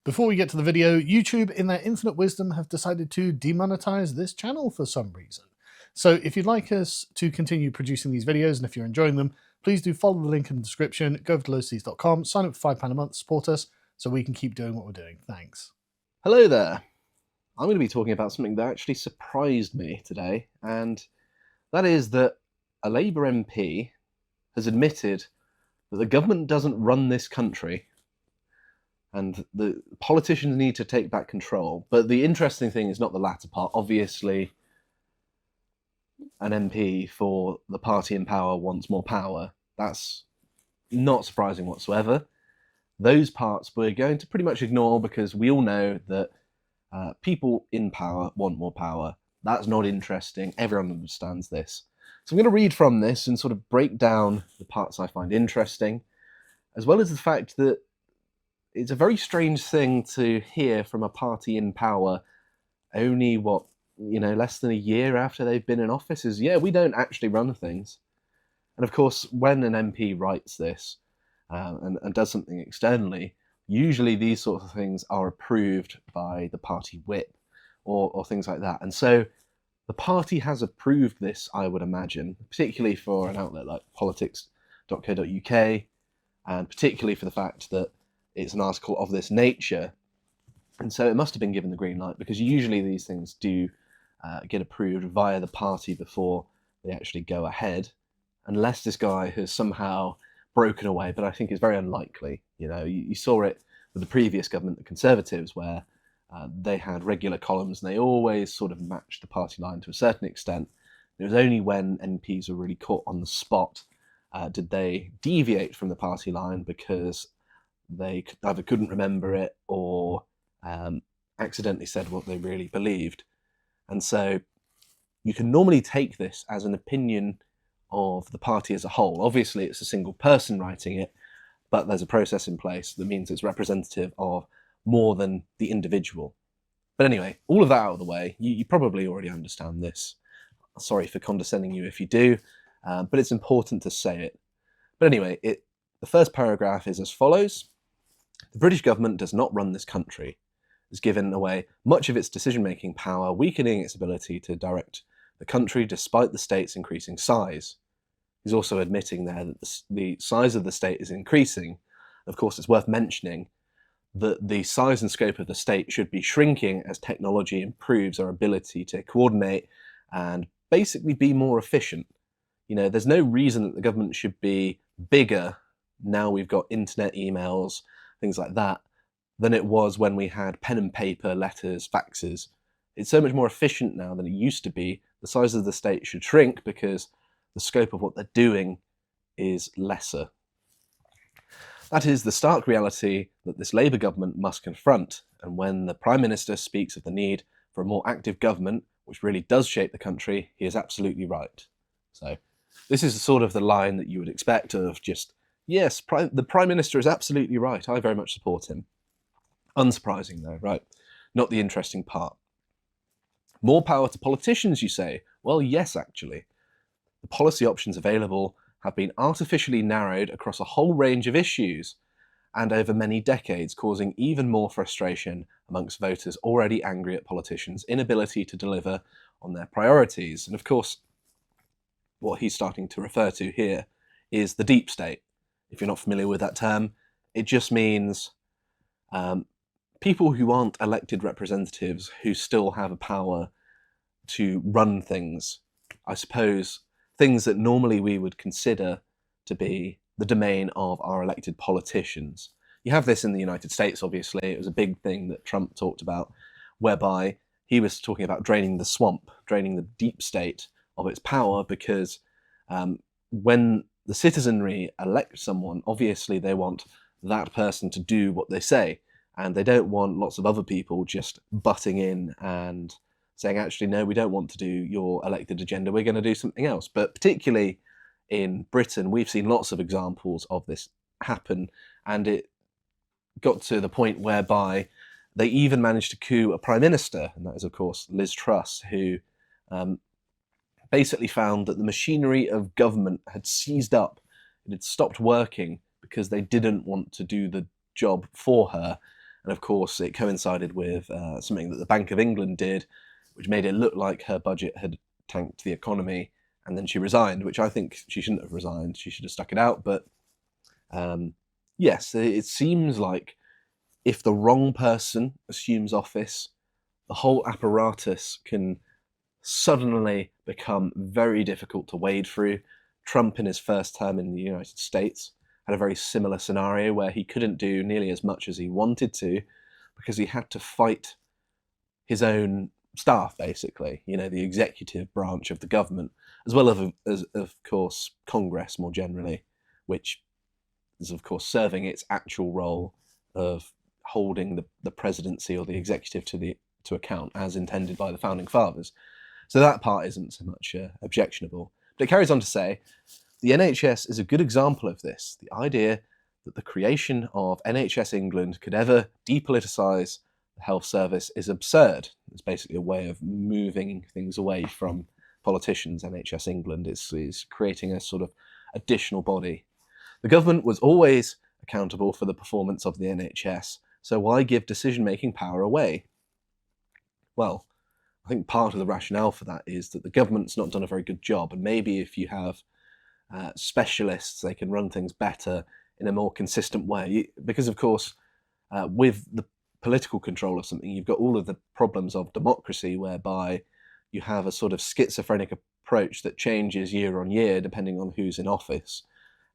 Before we get to the video, YouTube, in their infinite wisdom, have decided to demonetize this channel for some reason. So if you'd like us to continue producing these videos, and if you're enjoying them, please do follow the link in the description, go over to lotus.com, sign up for £5 a month, support us, so we can keep doing what we're doing. Thanks. Hello there. I'm going to be talking about something that actually surprised me today, and that is that a Labour MP has admitted that the government doesn't run this country and the politicians need to take back control. But the interesting thing is not the latter part. Obviously, an MP for the party in power wants more power. That's not surprising whatsoever. Those parts we're going to pretty much ignore because we all know that people in power want more power. That's not interesting. Everyone understands this. So I'm going to read from this and sort of break down the parts I find interesting, as well as the fact that it's a very strange thing to hear from a party in power only, less than a year after they've been in office, is, yeah, we don't actually run things. And of course, when an MP writes this and does something externally, usually these sorts of things are approved by the party whip or things like that. And so the party has approved this, I would imagine, particularly for an outlet like politics.co.uk, and particularly for the fact that it's an article of this nature. And so it must have been given the green light, because usually these things do get approved via the party before they actually go ahead, unless this guy has somehow broken away, but I think it's very unlikely. You saw it with the previous government, the Conservatives, where they had regular columns and they always sort of matched the party line to a certain extent. It was only when MPs were really caught on the spot did they deviate from the party line because they either couldn't remember it or accidentally said what they really believed. And so you can normally take this as an opinion of the party as a whole. Obviously, it's a single person writing it, but there's a process in place that means it's representative of more than the individual. But anyway, all of that out of the way, you probably already understand this. Sorry for condescending you if you do, but it's important to say it. But anyway, the first paragraph is as follows. The British government does not run this country. It has given away much of its decision-making power, weakening its ability to direct the country despite the state's increasing size. He's also admitting there that the size of the state is increasing. Of course, it's worth mentioning that the size and scope of the state should be shrinking as technology improves our ability to coordinate and basically be more efficient. There's no reason that the government should be bigger now we've got internet, emails, things like that, than it was when we had pen and paper, letters, faxes. It's so much more efficient now than it used to be. The size of the state should shrink because the scope of what they're doing is lesser. That is the stark reality that this Labour government must confront, and when the Prime Minister speaks of the need for a more active government, which really does shape the country, he is absolutely right. So this is sort of the line that you would expect of just, yes, the Prime Minister is absolutely right, I very much support him. Unsurprising though, right? Not the interesting part. More power to politicians, you say? Well, yes, actually. The policy options available have been artificially narrowed across a whole range of issues and over many decades, causing even more frustration amongst voters already angry at politicians' inability to deliver on their priorities. And of course, what he's starting to refer to here is the deep state. If you're not familiar with that term, it just means people who aren't elected representatives who still have a power to run things. I suppose things that normally we would consider to be the domain of our elected politicians. You have this in the United States, obviously. It was a big thing that Trump talked about, whereby he was talking about draining the swamp, draining the deep state of its power, because when the citizenry elect someone, obviously they want that person to do what they say, and they don't want lots of other people just butting in and saying, actually, no, we don't want to do your elected agenda, we're going to do something else. But particularly in Britain, we've seen lots of examples of this happen, and it got to the point whereby they even managed to coup a prime minister, and that is, of course, Liz Truss, who basically found that the machinery of government had seized up, it had stopped working because they didn't want to do the job for her. And of course, it coincided with something that the Bank of England did, which made it look like her budget had tanked the economy. And then she resigned, which I think she shouldn't have resigned. She should have stuck it out. But yes, it seems like if the wrong person assumes office, the whole apparatus can suddenly become very difficult to wade through. Trump, in his first term in the United States, had a very similar scenario where he couldn't do nearly as much as he wanted to because he had to fight his own staff, basically, the executive branch of the government, as well as of course, Congress more generally, which is, of course, serving its actual role of holding the presidency or the executive to account as intended by the founding fathers. So that part isn't so much objectionable. But it carries on to say, the NHS is a good example of this. The idea that the creation of NHS England could ever depoliticise the health service is absurd. It's basically a way of moving things away from politicians. NHS England is creating a sort of additional body. The government was always accountable for the performance of the NHS, so why give decision-making power away? Well, I think part of the rationale for that is that the government's not done a very good job, and maybe if you have specialists, they can run things better in a more consistent way. Because, of course, with the political control of something, you've got all of the problems of democracy, whereby you have a sort of schizophrenic approach that changes year on year depending on who's in office.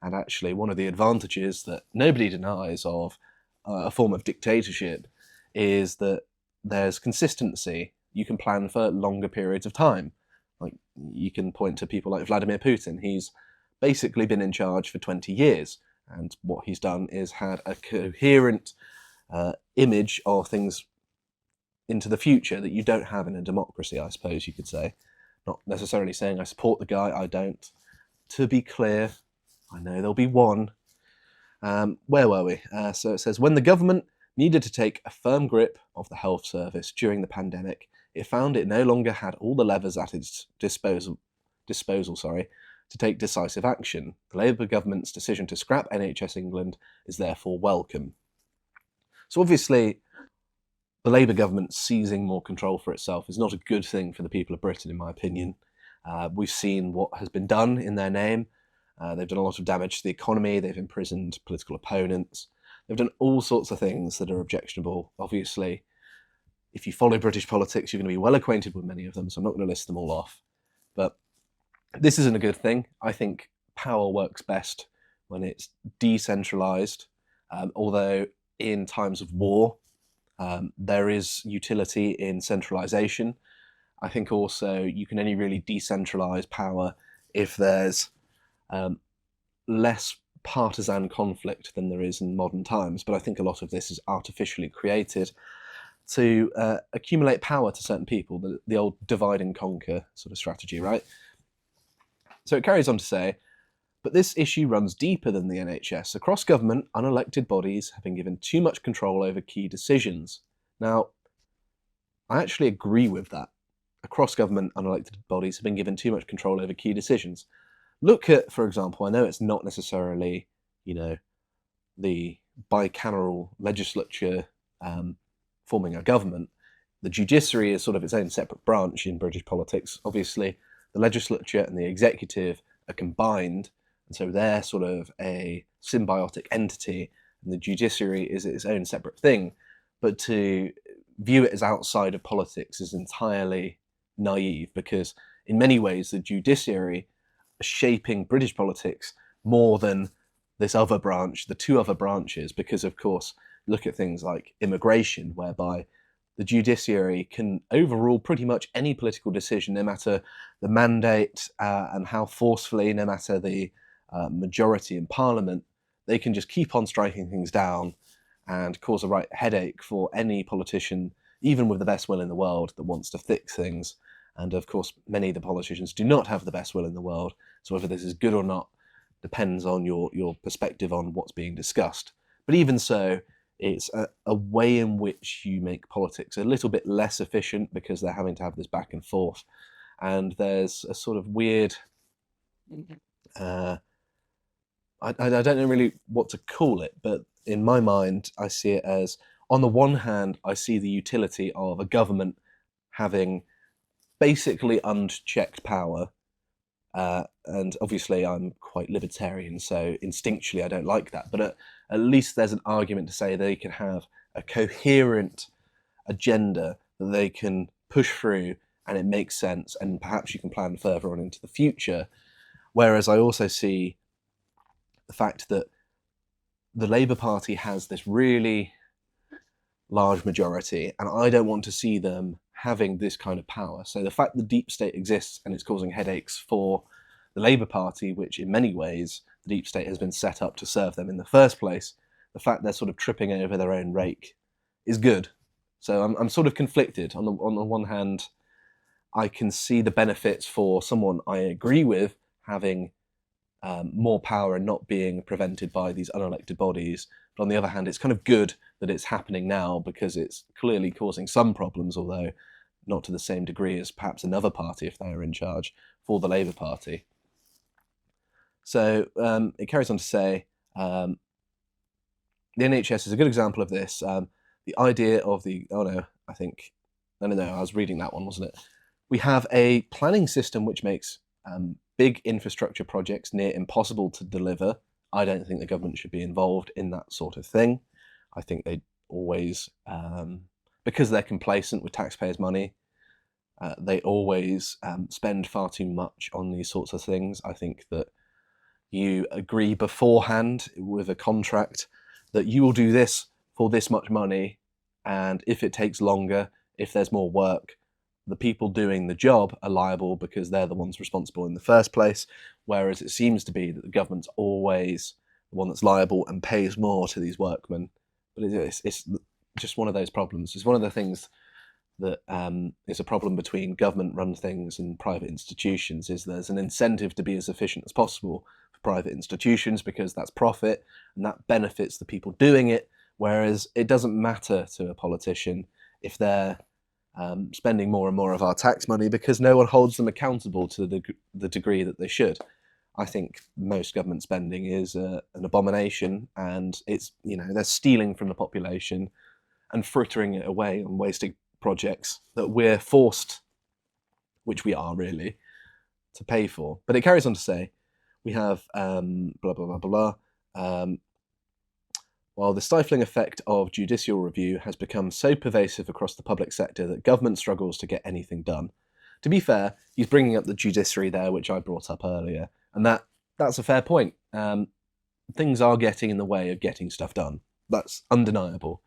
And actually, one of the advantages that nobody denies of a form of dictatorship is that there's consistency. You can plan for longer periods of time. Like, you can point to people like Vladimir Putin. He's basically been in charge for 20 years. And what he's done is had a coherent image of things into the future that you don't have in a democracy, I suppose you could say. Not necessarily saying I support the guy, I don't. To be clear, I know there'll be one. Where were we? So it says, when the government needed to take a firm grip of the health service during the pandemic, it found it no longer had all the levers at its disposal to take decisive action. The Labour government's decision to scrap NHS England is therefore welcome. So obviously, the Labour government seizing more control for itself is not a good thing for the people of Britain, in my opinion. We've seen what has been done in their name. They've done a lot of damage to the economy. They've imprisoned political opponents. They've done all sorts of things that are objectionable. Obviously, if you follow British politics, you're going to be well acquainted with many of them, so I'm not going to list them all off. But this isn't a good thing. I think power works best when it's decentralised, although in times of war, there is utility in centralisation. I think also you can only really decentralise power if there's less partisan conflict than there is in modern times. But I think a lot of this is artificially created to accumulate power to certain people, the old divide and conquer sort of strategy, right? So it carries on to say, but this issue runs deeper than the NHS. Across government, unelected bodies have been given too much control over key decisions. Now, I actually agree with that. Across government, unelected bodies have been given too much control over key decisions. Look at, for example, I know it's not necessarily, the bicameral legislature forming a government. The judiciary is sort of its own separate branch in British politics. Obviously, the legislature and the executive are combined, and so they're sort of a symbiotic entity, and the judiciary is its own separate thing. But to view it as outside of politics is entirely naive, because in many ways the judiciary is shaping British politics more than this other branch, the two other branches, because of course, look at things like immigration, whereby the judiciary can overrule pretty much any political decision, no matter the mandate and how forcefully, no matter the majority in Parliament. They can just keep on striking things down and cause a right headache for any politician, even with the best will in the world, that wants to fix things. And of course, many of the politicians do not have the best will in the world. So whether this is good or not depends on your perspective on what's being discussed. But even so, it's a way in which you make politics a little bit less efficient, because they're having to have this back and forth. And there's a sort of weird, I don't know really what to call it, but in my mind, I see it as on the one hand, I see the utility of a government having basically unchecked power. And obviously I'm quite libertarian, so instinctually I don't like that. But at least there's an argument to say they can have a coherent agenda that they can push through and it makes sense, and perhaps you can plan further on into the future. Whereas I also see the fact that the Labour Party has this really large majority, and I don't want to see them having this kind of power. So the fact that deep state exists and it's causing headaches for the Labour Party, which in many ways the deep state has been set up to serve them in the first place, the fact they're sort of tripping over their own rake is good. So I'm sort of conflicted. On the one hand, I can see the benefits for someone I agree with having more power and not being prevented by these unelected bodies. But on the other hand, it's kind of good that it's happening now because it's clearly causing some problems, although not to the same degree as perhaps another party if they are in charge, for the Labour Party. So it carries on to say, the NHS is a good example of this. The idea of the, I was reading that one, wasn't it? We have a planning system which makes big infrastructure projects near impossible to deliver. I don't think the government should be involved in that sort of thing. I think they always, because they're complacent with taxpayers' money, they always spend far too much on these sorts of things. I think that you agree beforehand with a contract that you will do this for this much money, and if it takes longer, if there's more work, the people doing the job are liable because they're the ones responsible in the first place, whereas it seems to be that the government's always the one that's liable and pays more to these workmen. But it's just one of those problems. It's one of the things that is a problem between government-run things and private institutions, is there's an incentive to be as efficient as possible for private institutions because that's profit and that benefits the people doing it, whereas it doesn't matter to a politician if they're spending more and more of our tax money because no one holds them accountable to the degree that they should. I think most government spending is an abomination, and it's, they're stealing from the population and frittering it away on wasting projects that we're forced, which we are really, to pay for. But it carries on to say, we have blah, blah, blah, blah. While the stifling effect of judicial review has become so pervasive across the public sector that government struggles to get anything done. To be fair, he's bringing up the judiciary there, which I brought up earlier, and that's a fair point. Things are getting in the way of getting stuff done. That's undeniable.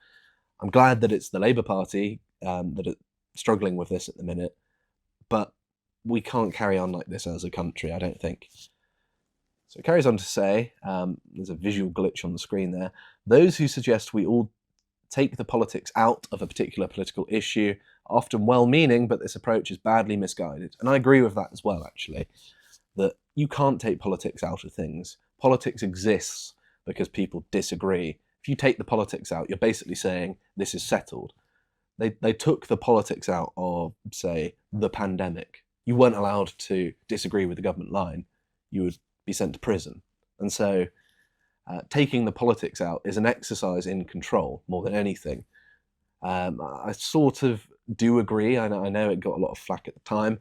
I'm glad that it's the Labour Party that are struggling with this at the minute, but we can't carry on like this as a country, I don't think. So it carries on to say, there's a visual glitch on the screen there, those who suggest we all take the politics out of a particular political issue are often well-meaning, but this approach is badly misguided. And I agree with that as well, actually, that you can't take politics out of things. Politics exists because people disagree. If you take the politics out, you're basically saying this is settled. They took the politics out of, say, the pandemic. You weren't allowed to disagree with the government line. You would be sent to prison. And so taking the politics out is an exercise in control more than anything. I sort of do agree. I know it got a lot of flack at the time,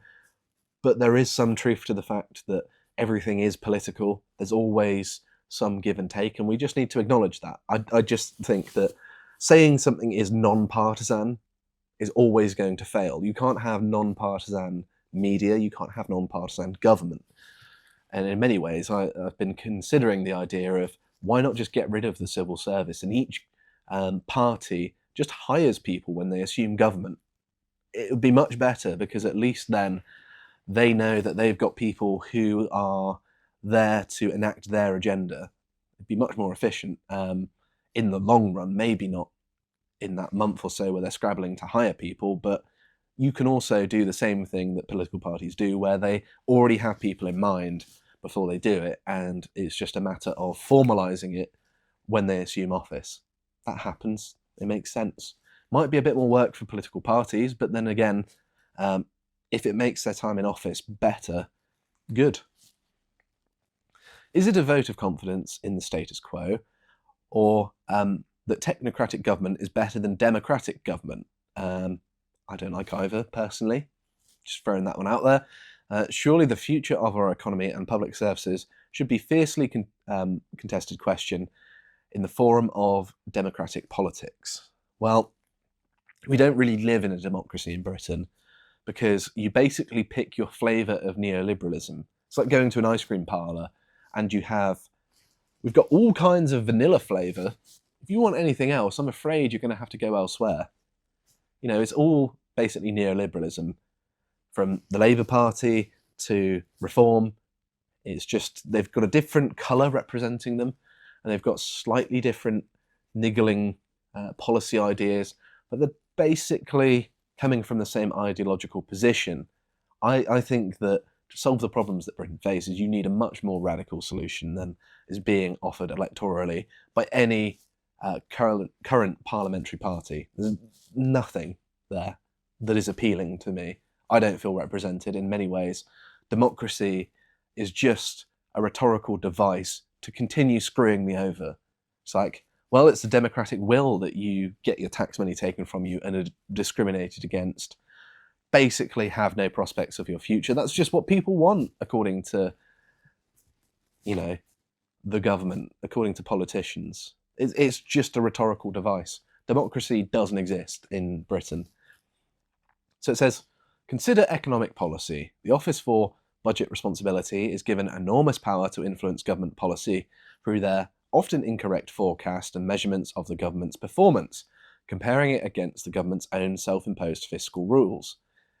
but there is some truth to the fact that everything is political. There's always some give and take, and we just need to acknowledge that. I just think that saying something is non-partisan is always going to fail. You can't have non-partisan media, you can't have non-partisan government. And in many ways, I've been considering the idea of why not just get rid of the civil service, and each party just hires people when they assume government. It would be much better, because at least then they know that they've got people who are there to enact their agenda. It'd be much more efficient in the long run, maybe not in that month or so where they're scrabbling to hire people, but you can also do the same thing that political parties do, where they already have people in mind before they do it, and it's just a matter of formalising it when they assume office. That happens. It makes sense. Might be a bit more work for political parties, but then again, if it makes their time in office better, good. Is it a vote of confidence in the status quo, or that technocratic government is better than democratic government. I don't like either, personally. Just throwing that one out there. Surely the future of our economy and public services should be fiercely contested question in the forum of democratic politics. Well, we don't really live in a democracy in Britain because you basically pick your flavour of neoliberalism. It's like going to an ice cream parlour and we've got all kinds of vanilla flavour. If you want anything else, I'm afraid you're going to have to go elsewhere. You know, it's all basically neoliberalism, from the Labour Party to Reform. It's just they've got a different colour representing them, and they've got slightly different niggling policy ideas, but they're basically coming from the same ideological position. I think that to solve the problems that Britain faces, you need a much more radical solution than is being offered electorally by any current parliamentary party. There's nothing there that is appealing to me. I don't feel represented in many ways. Democracy is just a rhetorical device to continue screwing me over. It's like, well, it's the democratic will that you get your tax money taken from you and are discriminated against. Basically have no prospects of your future. That's just what people want, according to, you know, the government, according to politicians. It's just a rhetorical device. Democracy doesn't exist in Britain. So it says, consider economic policy. The Office for Budget Responsibility is given enormous power to influence government policy through their often incorrect forecast and measurements of the government's performance, comparing it against the government's own self-imposed fiscal rules.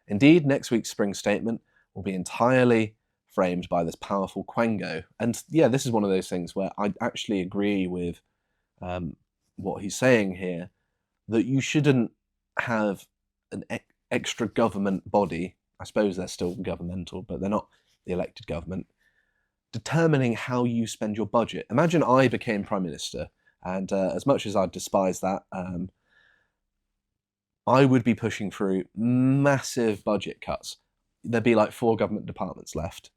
Indeed, next week's spring statement will be entirely framed by this powerful quango. And yeah, this is one of those things where I actually agree with what he's saying here, that you shouldn't have an extra government body. I suppose they're still governmental, but they're not the elected government, determining how you spend your budget. Imagine I became Prime Minister, and as much as I despise that, I would be pushing through massive budget cuts. There'd be like 4 government departments left.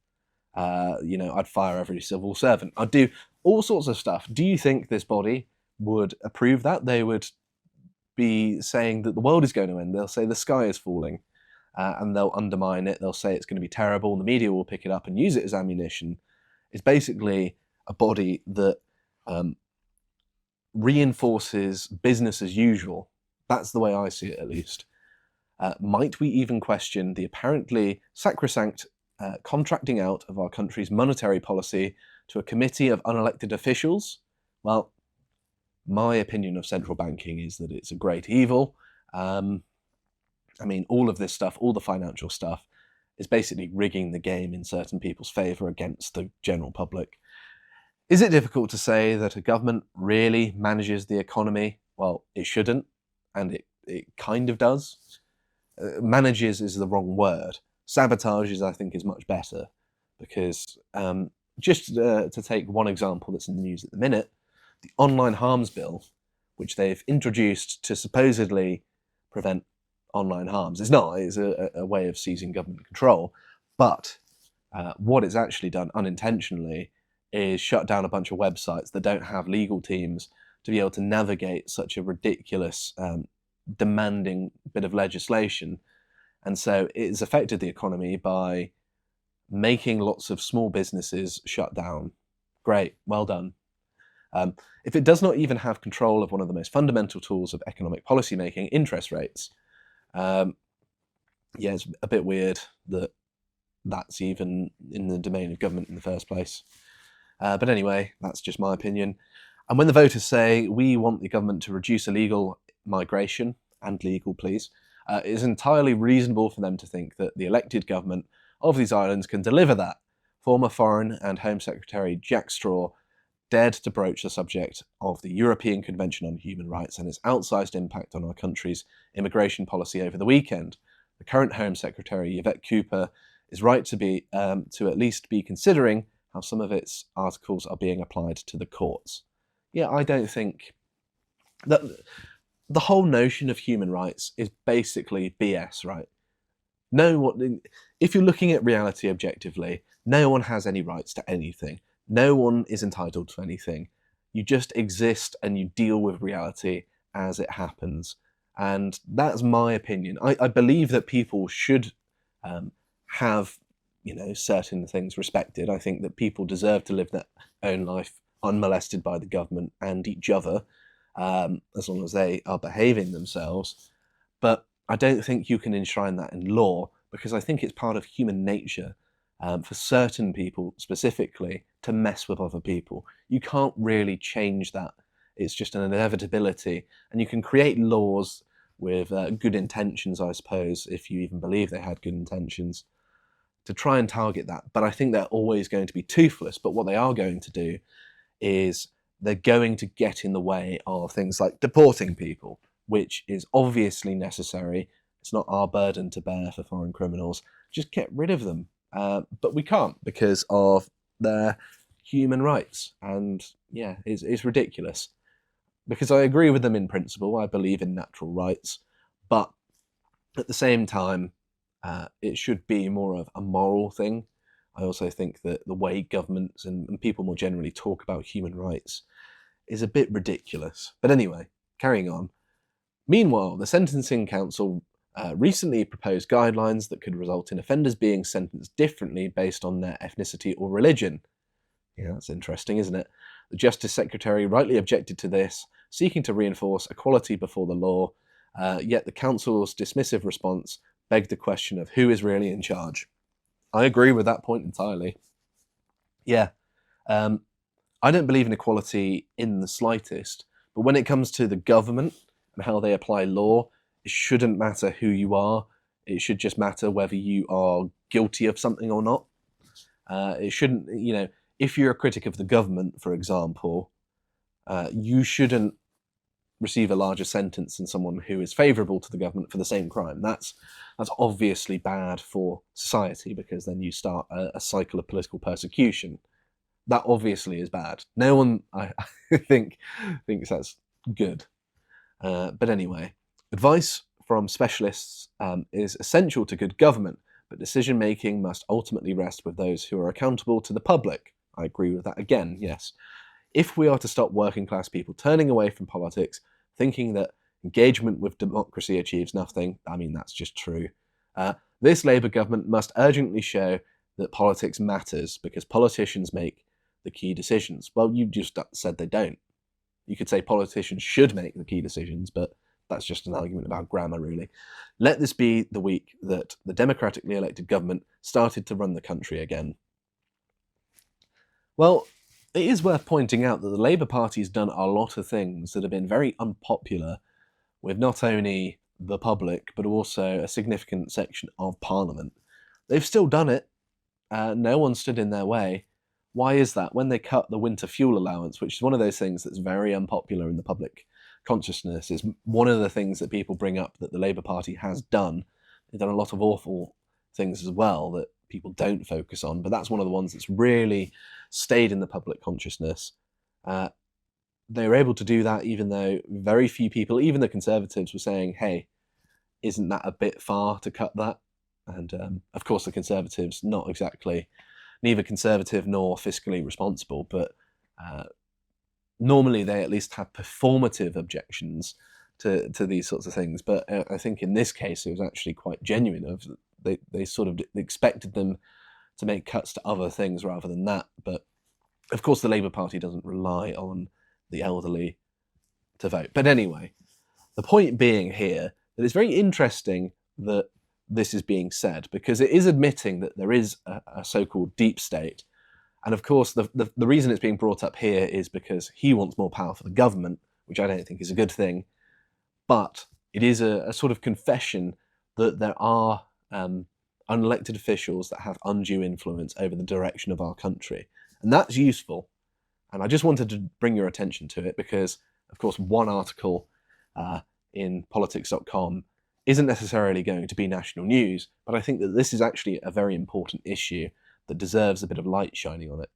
You know, I'd fire every civil servant. I'd do all sorts of stuff. Do you think this body would approve that? They would be saying that the world is going to end. They'll say the sky is falling, and they'll undermine it. They'll say it's going to be terrible, and the media will pick it up and use it as ammunition. It's basically a body that reinforces business as usual. That's the way I see it, at least. Might we even question the apparently sacrosanct contracting out of our country's monetary policy to a committee of unelected officials? Well, my opinion of central banking is that it's a great evil. I mean, all of this stuff, all the financial stuff, is basically rigging the game in certain people's favour against the general public. Is it difficult to say that a government really manages the economy? Well, it shouldn't, and it kind of does. Manages is the wrong word. Sabotages, I think, is much better, because just to take one example that's in the news at the minute, the online harms bill, which they've introduced to supposedly prevent online harms. It's not. It's a way of seizing government control. But what it's actually done unintentionally is shut down a bunch of websites that don't have legal teams to be able to navigate such a ridiculous, demanding bit of legislation. And so it's affected the economy by making lots of small businesses shut down. Great, well done. If it does not even have control of one of the most fundamental tools of economic policy making, interest rates, yeah, it's a bit weird that that's even in the domain of government in the first place. But anyway, that's just my opinion. And when the voters say, we want the government to reduce illegal migration, and legal please, it is entirely reasonable for them to think that the elected government of these islands can deliver that. Former Foreign and Home Secretary Jack Straw dared to broach the subject of the European Convention on Human Rights and its outsized impact on our country's immigration policy over the weekend. The current Home Secretary, Yvette Cooper, is right to at least be considering how some of its articles are being applied to the courts. Yeah, I don't think that the whole notion of human rights is basically BS, right? If you're looking at reality objectively, no one has any rights to anything. No one is entitled to anything. You just exist and you deal with reality as it happens. And that's my opinion. I believe that people should have, certain things respected. I think that people deserve to live their own life unmolested by the government and each other, as long as they are behaving themselves. But I don't think you can enshrine that in law, because I think it's part of human nature, for certain people specifically, to mess with other people. You can't really change that. It's just an inevitability. And you can create laws with good intentions, I suppose, if you even believe they had good intentions, to try and target that. But I think they're always going to be toothless. But what they are going to do is they're going to get in the way of things like deporting people, which is obviously necessary. It's not our burden to bear for foreign criminals. Just get rid of them. But we can't, because of their human rights. And yeah, it's ridiculous. Because I agree with them in principle. I believe in natural rights. But at the same time, it should be more of a moral thing. I also think that the way governments and people more generally talk about human rights is a bit ridiculous. But anyway, carrying on. Meanwhile, the Sentencing Council recently proposed guidelines that could result in offenders being sentenced differently based on their ethnicity or religion. Yeah, that's interesting, isn't it? The Justice Secretary rightly objected to this, seeking to reinforce equality before the law, yet the Council's dismissive response begged the question of who is really in charge. I agree with that point entirely. Yeah, I don't believe in equality in the slightest, but when it comes to the government and how they apply law, it shouldn't matter who you are. It should just matter whether you are guilty of something or not. It shouldn't, if you're a critic of the government, for example, you shouldn't receive a larger sentence than someone who is favourable to the government for the same crime. That's obviously bad for society, because then you start a cycle of political persecution. That obviously is bad. No one, I think, thinks that's good. But anyway, advice from specialists is essential to good government, but decision-making must ultimately rest with those who are accountable to the public. I agree with that again, yes. If we are to stop working-class people turning away from politics, thinking that engagement with democracy achieves nothing, I mean, that's just true. This Labour government must urgently show that politics matters, because politicians make the key decisions. Well, you just said they don't. You could say politicians should make the key decisions, but that's just an argument about grammar, really. Let this be the week that the democratically elected government started to run the country again. Well, it is worth pointing out that the Labour Party has done a lot of things that have been very unpopular with not only the public, but also a significant section of Parliament. They've still done it. No one stood in their way. Why is that? When they cut the winter fuel allowance, which is one of those things that's very unpopular in the public consciousness, is one of the things that people bring up that the Labour Party has done. They've done a lot of awful things as well that people don't focus on, but that's one of the ones that's really stayed in the public consciousness. They were able to do that even though very few people, even the Conservatives, were saying, hey, isn't that a bit far to cut that? And of course the Conservatives, not exactly, neither conservative nor fiscally responsible, but normally they at least have performative objections to these sorts of things. But I think in this case it was actually quite genuine. They sort of expected them to make cuts to other things rather than that. But of course the Labour Party doesn't rely on the elderly to vote. But anyway, the point being here that it's very interesting that this is being said, because it is admitting that there is a so-called deep state. And of course, the reason it's being brought up here is because he wants more power for the government, which I don't think is a good thing. But it is a sort of confession that there are unelected officials that have undue influence over the direction of our country. And that's useful. And I just wanted to bring your attention to it because, of course, one article in politics.com isn't necessarily going to be national news, but I think that this is actually a very important issue that deserves a bit of light shining on it.